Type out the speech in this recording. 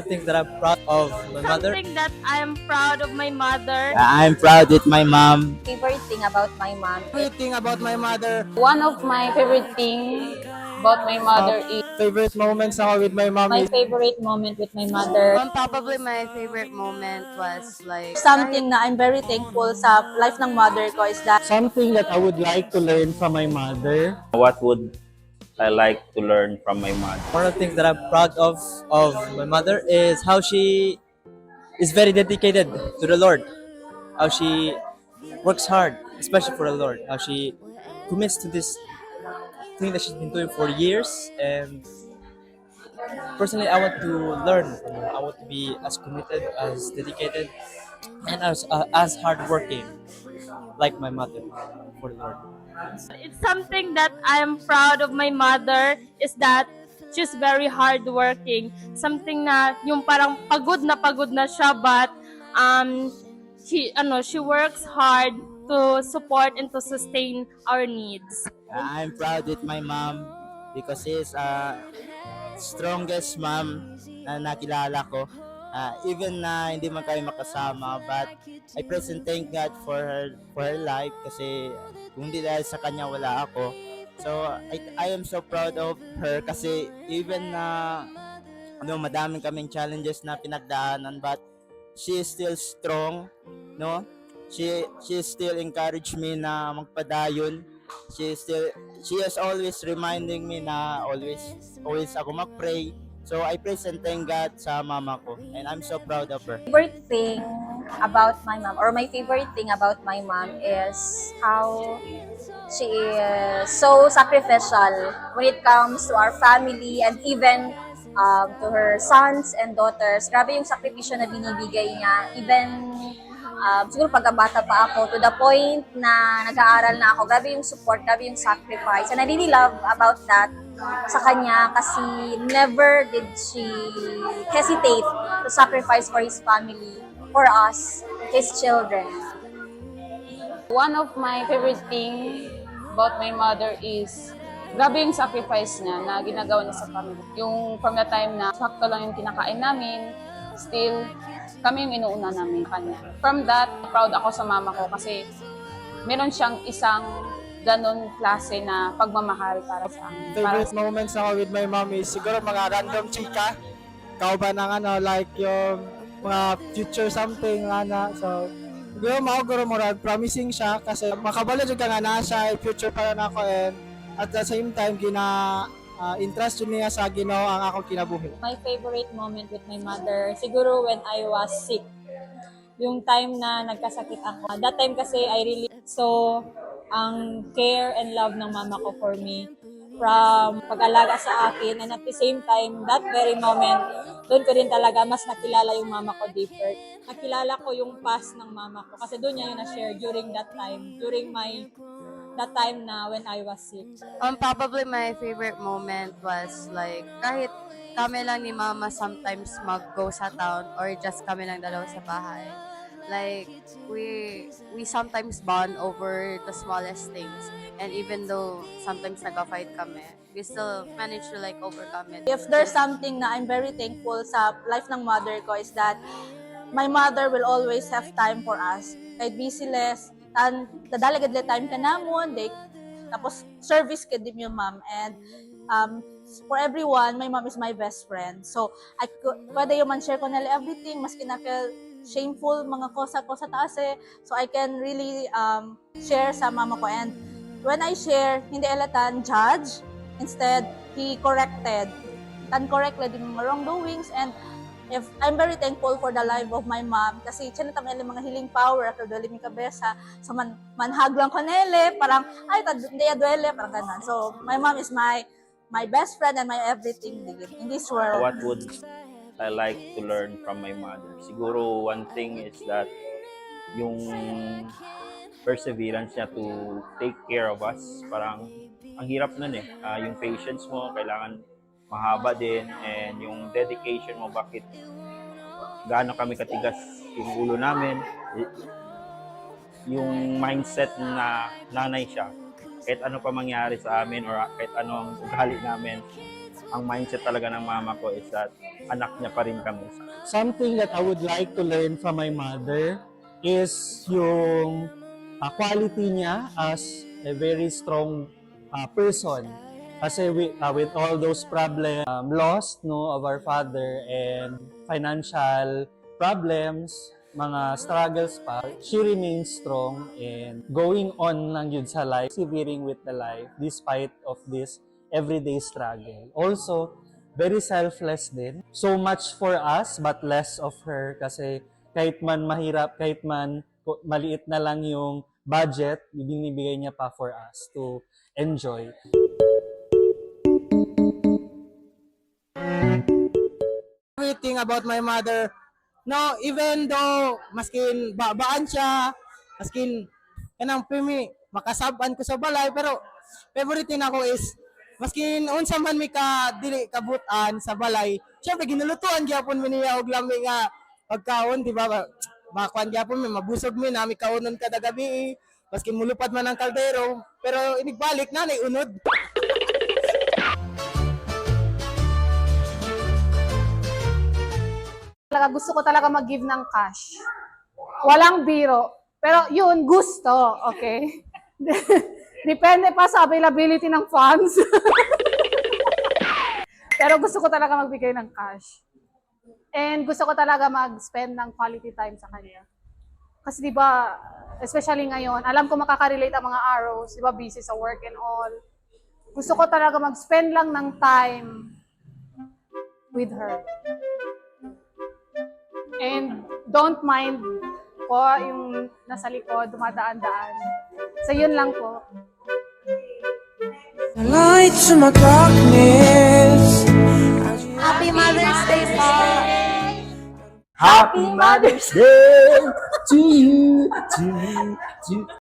things that I'm proud of my mother. Something that I'm proud of my mother. I'm proud with my mom. Favorite thing about my mom. Favorite thing about my mother. One of my favorite thing about my mother is Favorite moments ako with my mom my is favorite moment with my mother. Probably my favorite moment was like Something na I'm very thankful sa life ng mother ko is that something that I would like to learn from my mother. What would I like to learn from my mother? One of the things that I'm proud of my mother is how she is very dedicated to the Lord. How she works hard, especially for the Lord. How she commits to this thing that she's been doing for years. And personally, I want to learn from her. I want to be as committed, as dedicated, and as hardworking like my mother for the Lord. It's something that I'm proud of my mother is that she's very hardworking. Something na yung parang pagod na siya but she works hard to support and to sustain our needs. I'm proud with my mom because she's strongest mom na nakilala ko. Even na hindi man kayo makasama, but I praise and thank God for her life kasi kung hindi dahil sa kanya wala ako. So I am so proud of her kasi even na madaming kaming challenges na pinagdaanan but she is still strong, no? She still encouraged me na magpadayon. She is always reminding me na always ako mag-pray. So I praise and thank God sa mama ko and I'm so proud of her. Favorite thing about my mom, or my favorite thing about my mom is how she is so sacrificial when it comes to our family and even to her sons and daughters. Grabe yung sakripisyo na binibigay niya. Even siguro pagkabata pa ako, to the point na nag-aaral na ako, grabe yung support, grabe yung sacrifice. And I really love about that sa kanya kasi never did she hesitate to sacrifice for his family, for us, his children. one of my favorite thing about my mother is grabe yung sacrifice niya na ginagawa niya sa family. Yung from the time na sakto lang yung kinakain namin, still kami yung inuuna namin kanya. From that, proud ako sa mama ko kasi meron siyang isang ganon klase na pagmamahal para sa amin. Favorite moments ako with my mom is siguro mga random chika. Kauban ng like yung mga future something so siguro mauguro mo promising siya kasi makabalo jud ka nga na siya future para na ako and at the same time interest yun niya sa Ginoo ang akong kinabuhi. my favorite moment with my mother siguro when I was sick. Yung time na nagkasakit ako. That time kasi I really so ang care and love ng mama ko for me from pag-alaga sa akin and at the same time that very moment doon ko din talaga mas nakilala yung mama ko deeper. Nakilala ko yung past ng mama ko kasi doon niya yung na-share during that time, during that time na when I was sick. Probably my favorite moment was like kahit kami lang ni mama sometimes mag-go sa town or just kami lang dalawa sa bahay. Like we sometimes bond over the smallest things and even though sometimes nag-fight kami, we still manage to like overcome it. If there's something na I'm very thankful sa life ng mother ko is that my mother will always have time for us. Kahit busy less, dadalagad le time ka namon, tapos service ka din yung mom. And for everyone, my mom is my best friend. So, pwede yung man share ko nila everything, maski na feel shameful, mga kosa taas So, I can really share sa mama ko. And when I share, hindi elatan judge. Instead, he corrected. Correctly din mga wrongdoings. And if I'm very thankful for the life of my mom kasi siya na tamili mga healing power after dwele mi kabesa so manhag lang ko nele parang ay hindi ya dwele parang ganun. So my mom is my best friend and my everything in this world. What would I like to learn from my mother? Siguro one thing is that yung perseverance niya to take care of us. Parang ang hirap nun yung patience mo, kailangan mahaba din and yung dedication mo bakit gaano kami katigas yung ulo namin, yung mindset na nanay siya kahit ano pa mangyari sa amin or kahit anong ugali namin ang mindset talaga ng mama ko is that anak niya pa rin kami. Something that I would like to learn from my mother is yung quality niya as a very strong person. Kasi with all those problems, lost no, of our father and financial problems, mga struggles pa, she remains strong and going on lang yun sa life, persevering with the life despite of this everyday struggle. Also, very selfless din. So much for us but less of her kasi kahit man mahirap, kahit man maliit na lang yung budget, binibigay niya pa for us to enjoy. Everything about my mother, no, even though maskin babaan siya, maskin kanang pimi makasaban ko sa balay, pero favorite din ako is maskin unsa man mi ka dili kabutan sa balay, syempre ginulutuan gyapon mi niya og lami nga pagkaon, di ba? Makuan gyapon mi, mabusog mi nami kaunon kada gabi, maskin mulupad man ang kaldero, pero inigbalik na unod. Talaga gusto ko talaga mag-give ng cash. Walang biro. Pero yun, gusto. Okay? Depende pa sa availability ng funds. Pero gusto ko talaga magbigay ng cash. And gusto ko talaga mag-spend ng quality time sa kanya. Kasi di ba, especially ngayon, alam ko makaka-relate ang mga araws, di ba, busy sa work and all. Gusto ko talaga mag-spend lang ng time with her. And don't mind po yung nasa likod, dumadaan-daan. So yun lang po. Happy Mother's Day po! Happy Mother's Day to you, to